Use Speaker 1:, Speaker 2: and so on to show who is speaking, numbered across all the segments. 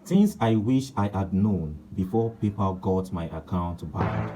Speaker 1: Things I wish I had known before PayPal got my account banned.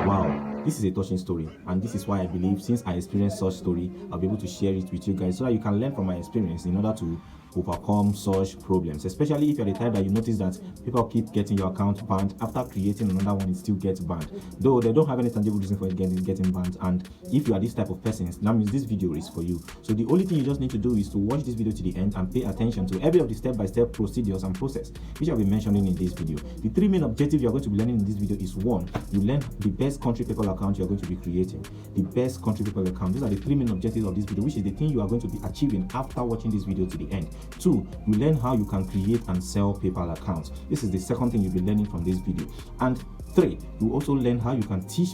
Speaker 1: Wow, this is a touching story, and this is why I believe since I experienced such story, I'll be able to share it with you guys so that you can learn from my experience in order to overcome such problems, especially if you're the type that you notice that people keep getting your account banned after creating another one, it still gets banned, though they don't have any tangible reason for it getting banned. And if you are this type of person, that means this video is for you. So the only thing you just need to do is to watch this video to the end and pay attention to every of the step-by-step procedures and process which I'll be mentioning in this video. The three main objectives you're going to be learning in this video is: one, you learn the best country PayPal account you're going to be creating. The best country PayPal account. These are the three main objectives of this video, which is the thing you are going to be achieving after watching this video to the end. Two, you learn how you can create and sell PayPal accounts. This is the second thing you'll be learning from this video. And three, you also learn how you can teach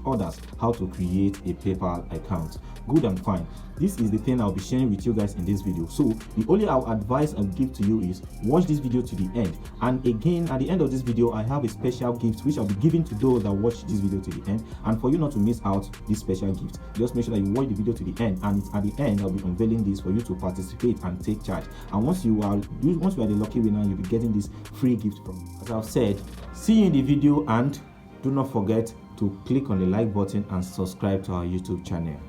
Speaker 1: others how to create a PayPal account. Good and fine. This is the thing I'll be sharing with you guys in this video. So the only advice I'll give to you is watch this video to the end. And again, at the end of this video, I have a special gift which I'll be giving to those that watch this video to the end. And for you not to miss out this special gift, just make sure that you watch the video to the end. And it's at the end I'll be unveiling this for you to participate and take charge. And once you are the lucky winner, you'll be getting this free gift from me. As I've said, see you in the video, and do not forget to click on the like button and subscribe to our YouTube channel.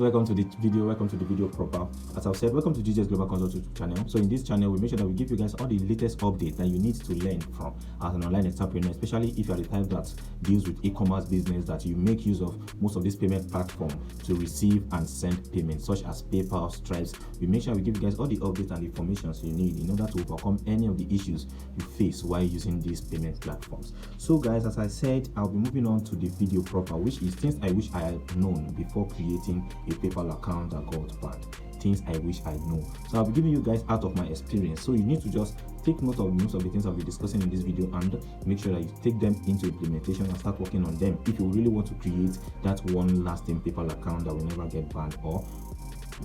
Speaker 1: Welcome to the video proper. As I've said, welcome to GJ's Global Consult YouTube channel. So in this channel, we make sure that we give you guys all the latest updates that you need to learn from as an online entrepreneur, especially if you are the type that deals with e-commerce business, that you make use of most of these payment platforms to receive and send payments, such as PayPal, Stripe. We make sure we give you guys all the updates and information you need in order to overcome any of the issues you face while using these payment platforms. So guys, as I said, I'll be moving on to the video proper, which is things I wish I had known before creating a PayPal account that got banned. Things I wish I know. So I'll be giving you guys out of my experience. So you need to just take note of most of the things I'll be discussing in this video and make sure that you take them into implementation and start working on them if you really want to create that one lasting PayPal account that will never get banned or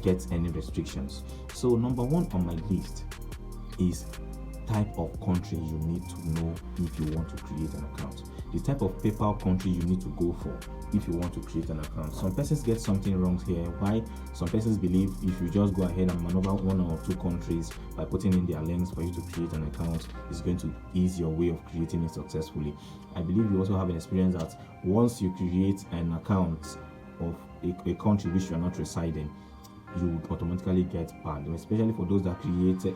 Speaker 1: get any restrictions. So number one on my list is type of country you need to know if you want to create an account. The type of PayPal country you need to go for if you want to create an account. Some persons get something wrong here. Why? Some persons believe if you just go ahead and maneuver one or two countries by putting in their links for you to create an account, it's going to ease your way of creating it successfully. I believe you also have an experience that once you create an account of a country which you are not residing, you would automatically get banned, especially for those that created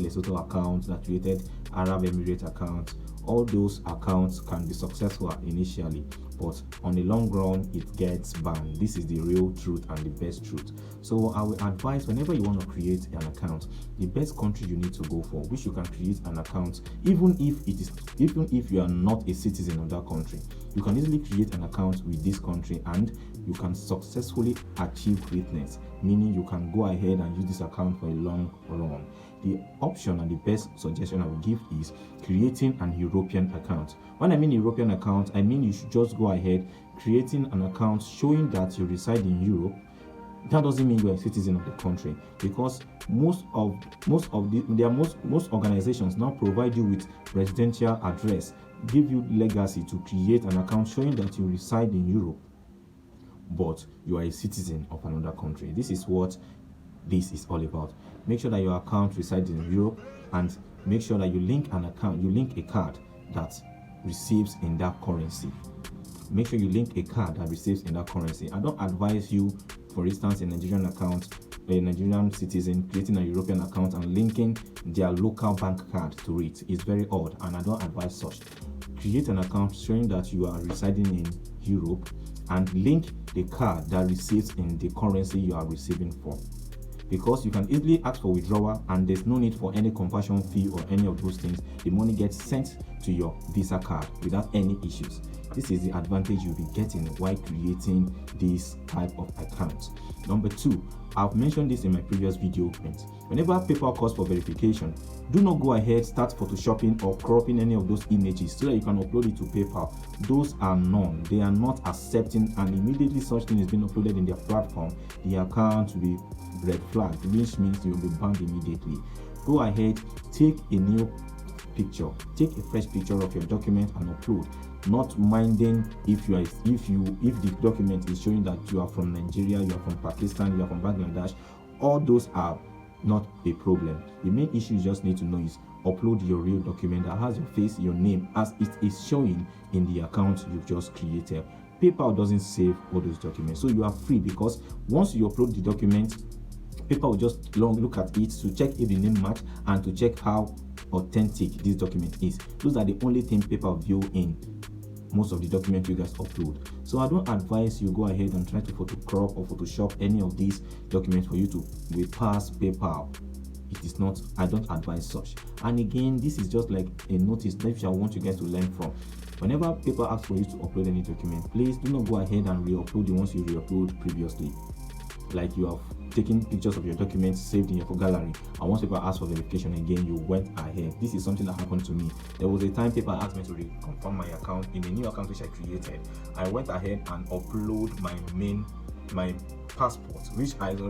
Speaker 1: Lesotho accounts, that created Arab Emirates accounts. All those accounts can be successful initially, but on the long run it gets banned. This is the real truth and the best truth. So I will advise, whenever you want to create an account, the best country you need to go for, which you can create an account even if you are not a citizen of that country. You can easily create an account with this country and you can successfully achieve greatness, meaning you can go ahead and use this account for a long run. The option and the best suggestion I will give is creating an European account. When I mean European account, I mean you should just go ahead creating an account showing that you reside in Europe. That doesn't mean you are a citizen of the country, because most organizations now provide you with residential address, give you legacy to create an account showing that you reside in Europe, but you are a citizen of another country. This is what this is all about. Make sure that your account resides in Europe, and make sure that you link a card that receives in that currency. Make sure you link a card that receives in that currency. I don't advise you, for instance, a Nigerian citizen creating a European account and linking their local bank card to it. It's very odd, and I don't advise such. Create an account showing that you are residing in Europe and link the card that receives in the currency you are receiving from, because you can easily ask for withdrawal and there's no need for any conversion fee or any of those things. The money gets sent to your Visa card without any issues. This is the advantage you'll be getting while creating this type of account. Number two, I've mentioned this in my previous video. Whenever PayPal calls for verification, do not go ahead start photoshopping or cropping any of those images so that you can upload it to PayPal. Those are none. They are not accepting, and immediately such thing is being uploaded in their platform, the account will be red flagged, which means you will be banned immediately. Go ahead, take a new picture, take a fresh picture of your document and upload. not minding if the document is showing that you are from Nigeria, you are from Pakistan, you are from Bangladesh. All those are not a problem. The main issue you just need to know is upload your real document that has your face, your name, as it is showing in the account you've just created. PayPal doesn't save all those documents, so you are free, because once you upload the document, PayPal will just look at it to check if the name match and to check how authentic this document is. Those are the only things PayPal view in most of the documents you guys upload. So I don't advise you go ahead and try to photocrop or Photoshop any of these documents for you to pass PayPal. It is not, I don't advise such. And again, this is just like a notice that I want you guys to learn from. Whenever people ask for you to upload any document, please do not go ahead and re-upload the ones you re-upload previously. Like you have taken pictures of your documents saved in your gallery, and once people ask for verification again, you went ahead. This is something that happened to me. There was a time people asked me to reconfirm my account in a new account which I created. I went ahead and upload my passport, which I've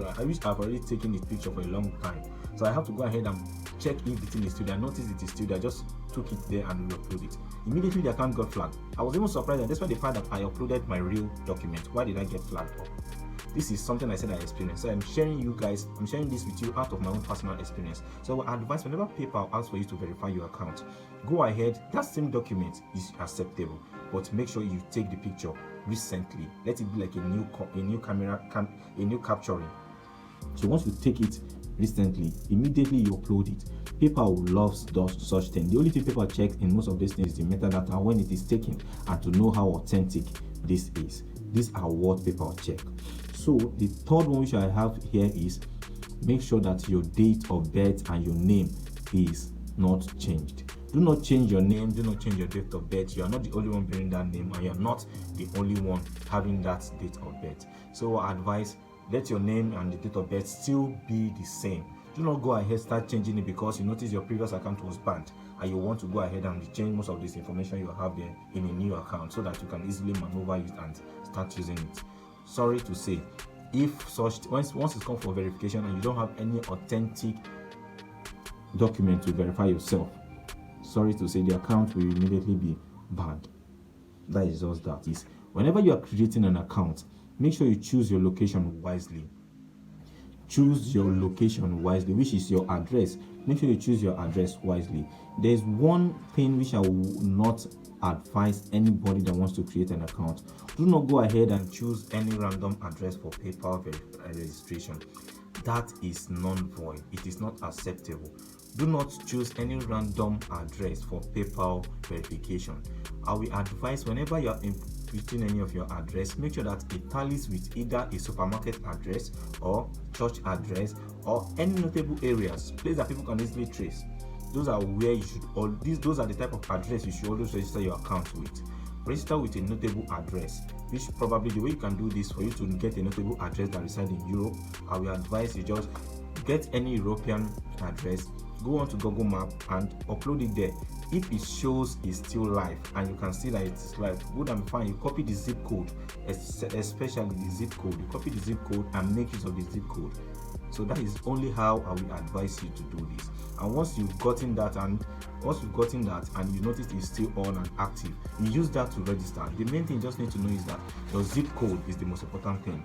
Speaker 1: already taken this picture for a long time. So I have to go ahead and check if the thing is still there. I noticed it is still there. I just took it there and re-upload it. Immediately the account got flagged. I was even surprised that despite the fact that I uploaded my real document, why did I get flagged up? This is something I said I experienced. So I'm sharing this with you out of my own personal experience. So I advise whenever PayPal asks for you to verify your account, go ahead. That same document is acceptable, but make sure you take the picture recently. Let it be like a new capturing. So once you take it recently, immediately you upload it. PayPal loves such things. The only thing PayPal checks in most of these things is the metadata when it is taken, and to know how authentic this is. These are what PayPal check. So the third one which I have here is make sure that your date of birth and your name is not changed. Do not change your name, do not change your date of birth. You are not the only one bearing that name, and you are not the only one having that date of birth. So I advise, let your name and the date of birth still be the same. Do not go ahead start changing it because you notice your previous account was banned and you want to go ahead and change most of this information you have there in a new account so that you can easily maneuver it and start using it. Sorry to say, if such once it's come for verification and you don't have any authentic document to verify yourself, sorry to say, the account will immediately be banned. That is just that. Is whenever you are creating an account, make sure you choose your location wisely. Choose your location wisely, which is your address. Make sure you choose your address wisely. There's one thing which I will not advise anybody that wants to create an account. Do not go ahead and choose any random address for PayPal registration. That is non-void. It is not acceptable. Do not choose any random address for PayPal verification. I will advise whenever you are inputting any of your address, make sure that it tallies with either a supermarket address or church address or any notable areas, place that people can easily trace. Those are where you should those are the type of address you should always register your account with. Register with a notable address, which probably the way you can do this for you to get a notable address that resides in Europe, I will advise you just get any European address, go on to Google Map and upload it there. If it shows it's still live and you can see that it's live, good and fine. You copy the zip code, especially the zip code. You copy the zip code and make use of the zip code. So that is only how I will advise you to do this. And once you've gotten that and you notice it's still on and active, you use that to register. The main thing you just need to know is that your zip code is the most important thing,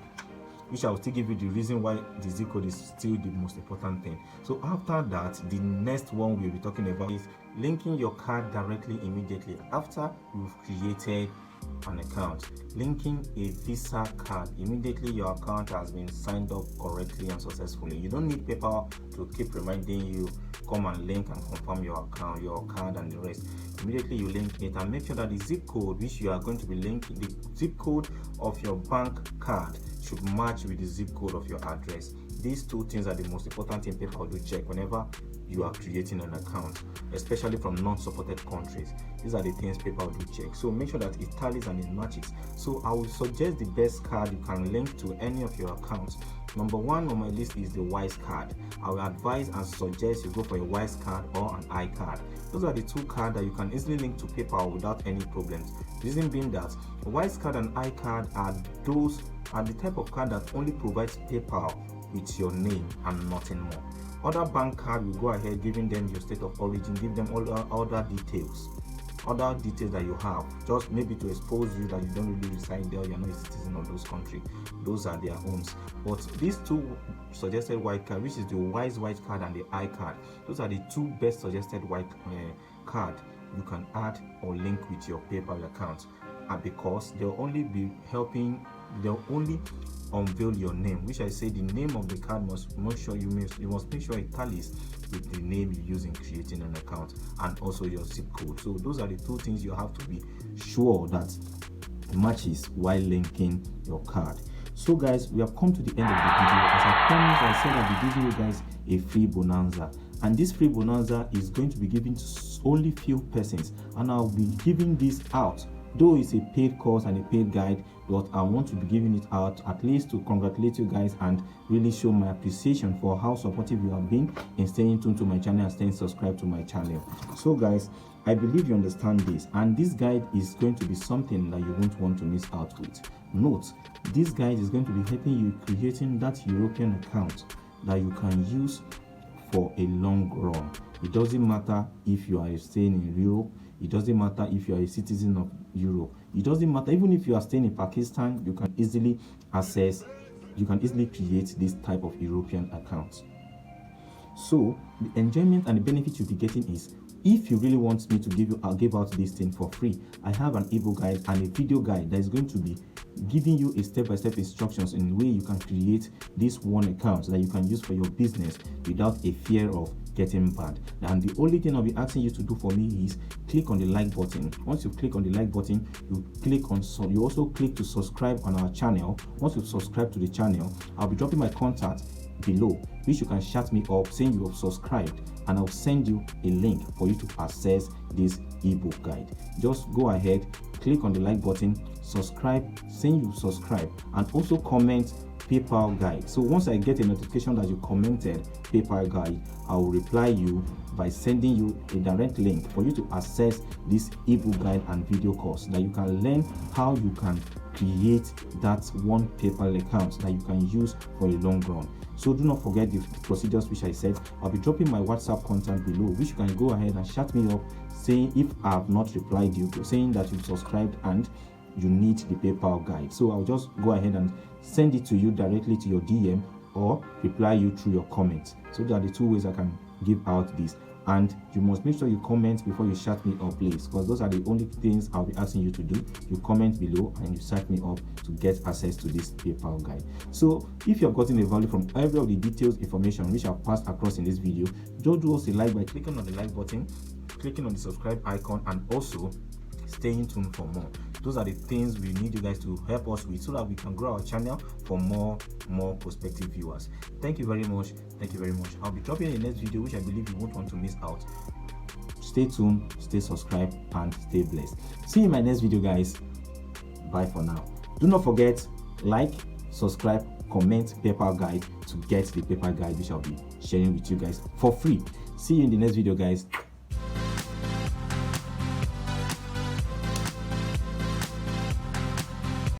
Speaker 1: which I will still give you the reason why the zip code is still the most important thing. So after that, the next one we'll be talking about is linking your card directly immediately after you've created an account. Linking a Visa card immediately your account has been signed up correctly and successfully. You don't need PayPal to keep reminding you, come and link and confirm your account, your card and the rest. Immediately you link it and make sure that the zip code which you are going to be linking, the zip code of your bank card should match with the zip code of your address. These two things are the most important thing PayPal do check whenever you are creating an account, especially from non-supported countries. These are the things PayPal do check. So make sure that it tallies and it matches. So I will suggest the best card you can link to any of your accounts. Number one on my list is the Wise card. I will advise and suggest you go for a Wise card or an iCard. Those are the two cards that you can easily link to PayPal without any problems. Reason being that a Wise card and iCard are the type of card that only provides PayPal with your name and nothing more. Other bank card will go ahead giving them your state of origin, give them all the other details. other details that you have, just maybe to expose you that you don't really reside there, you're not a citizen of those countries. Those are their homes. But these two suggested white card, which is the Wise White card and the I card, those are the two best suggested white card you can add or link with your PayPal account, because they'll only be helping, they'll only unveil your name, which I say the name of the card must make sure you must make sure it tallies with the name you use in creating an account, and also your zip code. So those are the two things you have to be sure that matches while linking your card. So guys, we have come to the end of the video. As I promised, I said I'll be giving you guys a free bonanza, and this free bonanza is going to be given to only few persons, and I'll be giving this out, though it's a paid course and a paid guide, but I want to be giving it out at least to congratulate you guys and really show my appreciation for how supportive you have been in staying tuned to my channel and staying subscribed to my channel. So guys, I believe you understand this, and this guide is going to be something that you won't want to miss out with. Note, this guide is going to be helping you creating that European account that you can use for a long run. It doesn't matter if you are staying in Europe, it doesn't matter if you are a citizen of Europe, it doesn't matter even if you are staying in Pakistan, you can easily create this type of European account. So the enjoyment and the benefit you'll be getting is, if you really want me to give out this thing for free, I have an ebook guide and a video guide that is going to be giving you a step-by-step instructions in the way you can create this one account that you can use for your business without a fear of getting banned. And the only thing I'll be asking you to do for me is click on the like button. Once you click on the like button, you also click to subscribe on our channel. Once you subscribe to the channel, I'll be dropping my contact below, which you can chat me up saying you have subscribed, and I'll send you a link for you to access this ebook guide. Just go ahead, click on the like button, subscribe, saying you subscribe, and also comment PayPal guide. So once I get a notification that you commented PayPal guide, I will reply you by sending you a direct link for you to access this ebook guide and video course, that you can learn how you can create that one PayPal account that you can use for a long run. So do not forget the procedures which I said. I'll be dropping my WhatsApp contact below, which you can go ahead and chat me up saying if I have not replied you, saying that you've subscribed and you need the PayPal guide. So I'll just go ahead and send it to you directly to your DM or reply you through your comments. So there are the two ways I can give out this. And you must make sure you comment before you chat me up, please, because those are the only things I'll be asking you to do. You comment below and you chat me up to get access to this PayPal guide. So if you have gotten a value from every of the details information which I've passed across in this video, just do us a like by clicking on the like button, clicking on the subscribe icon, and also staying tuned for more. Those are the things we need you guys to help us with so that we can grow our channel for more prospective viewers. Thank you very much. Thank you very much. I'll be dropping the next video, which I believe you won't want to miss out. Stay tuned, stay subscribed, and stay blessed. See you in my next video, guys. Bye for now. Do not forget, like, subscribe, comment PayPal guide to get the PayPal guide which I'll be sharing with you guys for free. See you in the next video, guys.